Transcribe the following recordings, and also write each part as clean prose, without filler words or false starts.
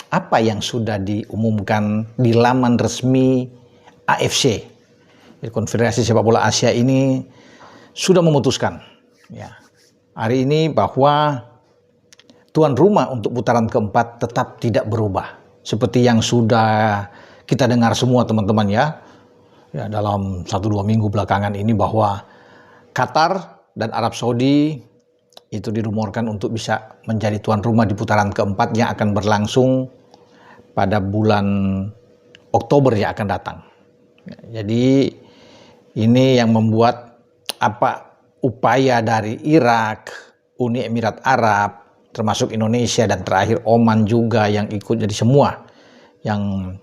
apa yang sudah diumumkan di laman resmi AFC. Konfederasi Sepak Bola Asia ini sudah memutuskan ya, hari ini bahwa tuan rumah untuk putaran keempat tetap tidak berubah. Seperti yang sudah kita dengar semua teman-teman ya dalam 1-2 minggu belakangan ini, bahwa Qatar dan Arab Saudi itu dirumorkan untuk bisa menjadi tuan rumah di putaran keempat yang akan berlangsung pada bulan Oktober yang akan datang. Jadi ini yang membuat upaya dari Irak, Uni Emirat Arab, termasuk Indonesia dan terakhir Oman juga yang ikut, jadi semua yang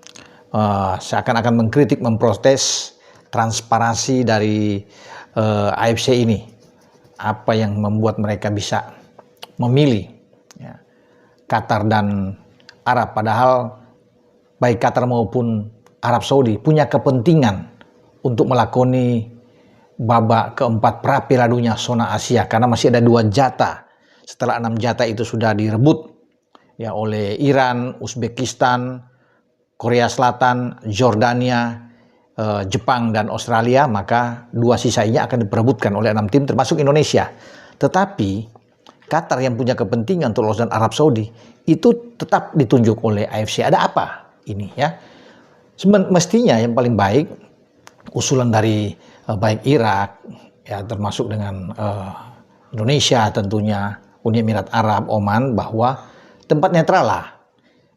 seakan-akan mengkritik, memprotes transparansi dari AFC ini. Apa yang membuat mereka bisa memilih ya, Qatar dan Arab, padahal baik Qatar maupun Arab Saudi punya kepentingan untuk melakoni babak keempat pra Piala Dunia zona Asia, karena masih ada 2 jatah setelah 6 jatah itu sudah direbut ya oleh Iran, Uzbekistan, Korea Selatan, Jordania, Jepang dan Australia, maka 2 sisanya akan diperebutkan oleh 6 tim termasuk Indonesia. Tetapi Qatar yang punya kepentingan untuk lolos dan Arab Saudi itu tetap ditunjuk oleh AFC. Ada apa ini ya? Mestinya yang paling baik usulan dari baik Irak ya, termasuk dengan Indonesia tentunya, Uni Emirat Arab, Oman, bahwa tempat netral lah,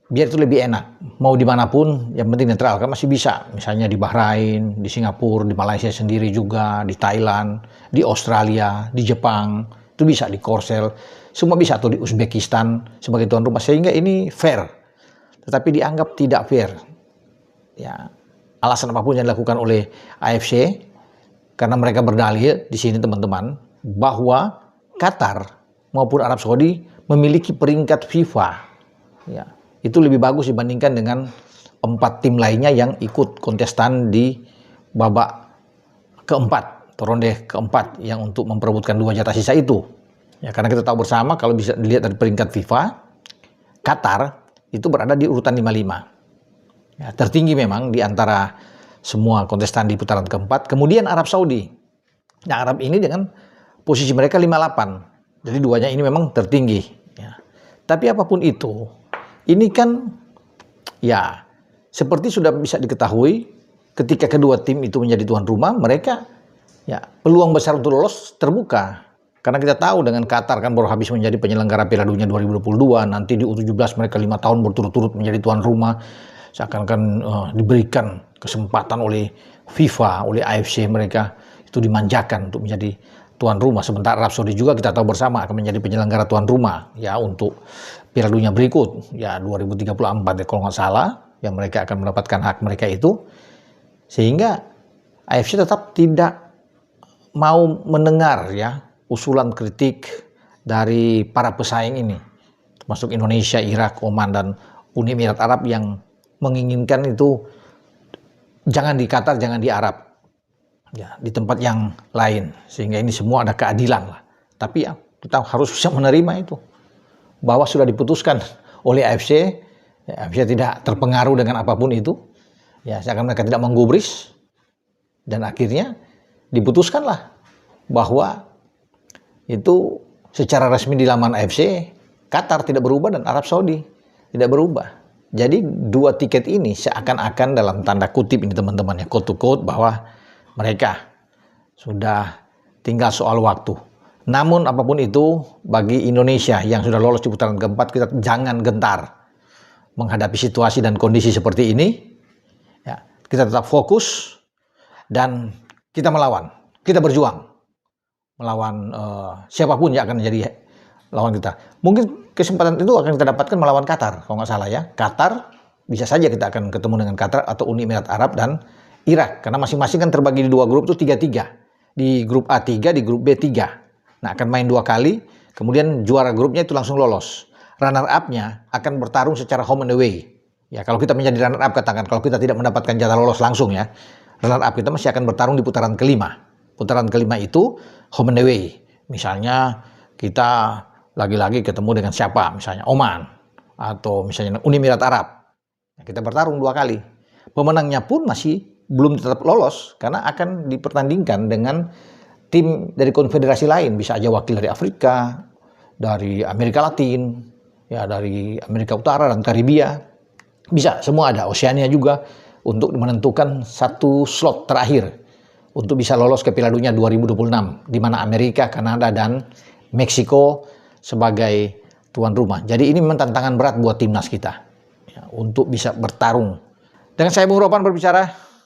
biar itu lebih enak. Mau dimanapun yang penting netral, kan masih bisa. Misalnya di Bahrain, di Singapura, di Malaysia sendiri juga, di Thailand, di Australia, di Jepang, itu bisa, di Korsel, semua bisa, atau di Uzbekistan sebagai tuan rumah, sehingga ini fair. Tetapi dianggap tidak fair. Ya, alasan apapun yang dilakukan oleh AFC, karena mereka berdalih di sini teman-teman, bahwa Qatar maupun Arab Saudi memiliki peringkat FIFA. Ya, itu lebih bagus dibandingkan dengan 4 tim lainnya yang ikut kontestan di babak keempat atau ronde keempat yang untuk memperebutkan 2 jatah sisa itu. Ya, karena kita tahu bersama kalau bisa dilihat dari peringkat FIFA, Qatar itu berada di urutan 55. Ya, tertinggi memang di antara semua kontestan di putaran keempat. Kemudian Arab Saudi. Nah, Arab ini dengan posisi mereka 58. Jadi 2-nya ini memang tertinggi. Ya. Tapi apapun itu, ini kan ya seperti sudah bisa diketahui, ketika kedua tim itu menjadi tuan rumah, mereka ya peluang besar untuk lolos terbuka. Karena kita tahu dengan Qatar kan baru habis menjadi penyelenggara Piala Dunia 2022, nanti di U17 mereka 5 tahun berturut-turut menjadi tuan rumah, seakan-akan diberikan kesempatan oleh FIFA, oleh AFC, mereka itu dimanjakan untuk menjadi tuan rumah. Sementara Arab Saudi juga kita tahu bersama akan menjadi penyelenggara tuan rumah ya untuk Piala Dunia berikut ya 2034 ya, kalau nggak salah, yang mereka akan mendapatkan hak mereka itu. Sehingga AFC tetap tidak mau mendengar ya usulan kritik dari para pesaing ini, termasuk Indonesia, Irak, Oman dan Uni Emirat Arab yang menginginkan itu jangan di Qatar, jangan di Arab ya, di tempat yang lain, sehingga ini semua ada keadilan lah. Tapi ya kita harus bisa menerima itu, bahwa sudah diputuskan oleh AFC, ya, AFC tidak terpengaruh dengan apapun itu, ya seakan mereka tidak menggubris, dan akhirnya diputuskanlah bahwa itu secara resmi di laman AFC, Qatar tidak berubah dan Arab Saudi tidak berubah. Jadi 2 tiket ini seakan-akan dalam tanda kutip ini teman-teman ya, quote to quote, bahwa mereka sudah tinggal soal waktu. Namun apapun itu, bagi Indonesia yang sudah lolos di putaran keempat, kita jangan gentar menghadapi situasi dan kondisi seperti ini. Ya, kita tetap fokus dan kita melawan, kita berjuang melawan siapapun yang akan menjadi lawan kita. Mungkin kesempatan itu akan kita dapatkan melawan Qatar, kalau nggak salah ya. Qatar, bisa saja kita akan ketemu dengan Qatar atau Uni Emirat Arab dan Irak, karena masing-masing kan terbagi di 2 grup itu 3-3. Di grup A 3, di grup B 3. Nah, akan main 2 kali, kemudian juara grupnya itu langsung lolos. Runner up-nya akan bertarung secara home and away. Ya, kalau kita menjadi runner up, katakan kalau kita tidak mendapatkan jatah lolos langsung ya, runner up kita masih akan bertarung di putaran kelima. Putaran kelima itu home and away. Misalnya kita lagi-lagi ketemu dengan siapa? Misalnya Oman. atau misalnya Uni Emirat Arab. Kita bertarung 2 kali. Pemenangnya pun masih belum tetap lolos karena akan dipertandingkan dengan tim dari konfederasi lain. Bisa aja wakil dari Afrika, dari Amerika Latin, ya dari Amerika Utara dan Karibia. Bisa, semua ada. Oceania juga untuk menentukan satu slot terakhir untuk bisa lolos ke Piala Dunia 2026 di mana Amerika, Kanada dan Meksiko sebagai tuan rumah. Jadi ini memang tantangan berat buat timnas kita ya, untuk bisa bertarung. Dengan saya Bung Ropan berbicara.